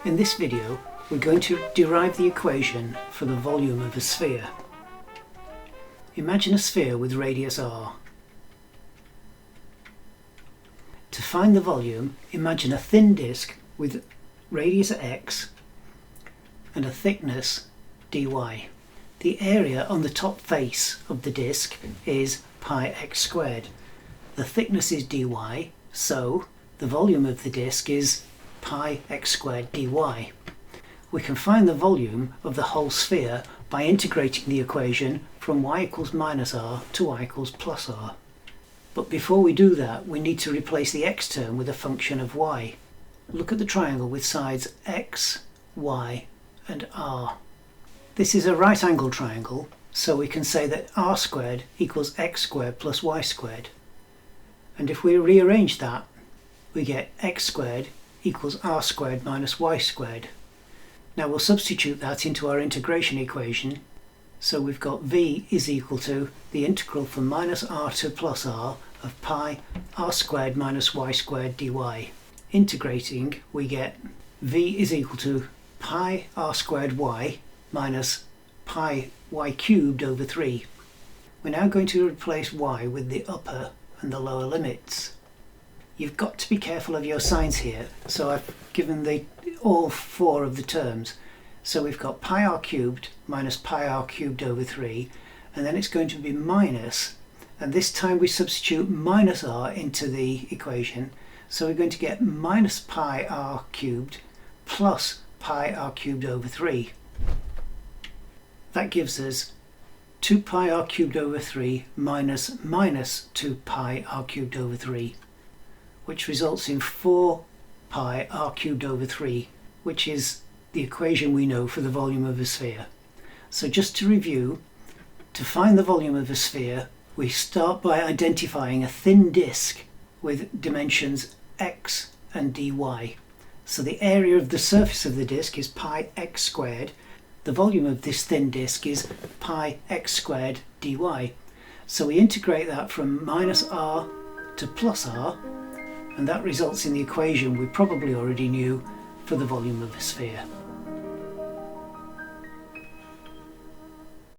In this video, we're going to derive the equation for the volume of a sphere. Imagine a sphere with radius r. To find the volume, imagine a thin disk with radius x and a thickness dy. The area on the top face of the disk is pi x squared. The thickness is dy, so the volume of the disk is pi x squared dy. We can find the volume of the whole sphere by integrating the equation from y equals minus r to y equals plus r. But before we do that, we need to replace the x term with a function of y. Look at the triangle with sides x, y and r. This is a right angle triangle, so we can say that r squared equals x squared plus y squared. And if we rearrange that, we get x squared equals r squared minus y squared. Now we'll substitute that into our integration equation. So we've got v is equal to the integral from minus r to plus r of pi r squared minus y squared dy. Integrating, we get v is equal to pi r squared y minus pi y cubed over 3. We're now going to replace y with the upper and the lower limits. You've got to be careful of your signs here, so I've given all four of the terms. So we've got pi r cubed minus pi r cubed over 3, and then it's going to be minus, and this time we substitute minus r into the equation, so we're going to get minus pi r cubed plus pi r cubed over 3. That gives us 2 pi r cubed over 3 minus 2 pi r cubed over 3, which results in 4 pi r cubed over 3, which is the equation we know for the volume of a sphere. So just to review, to find the volume of a sphere, we start by identifying a thin disk with dimensions x and dy. So the area of the surface of the disk is pi x squared. The volume of this thin disk is pi x squared dy. So we integrate that from minus r to plus r, and that results in the equation we probably already knew for the volume of a sphere.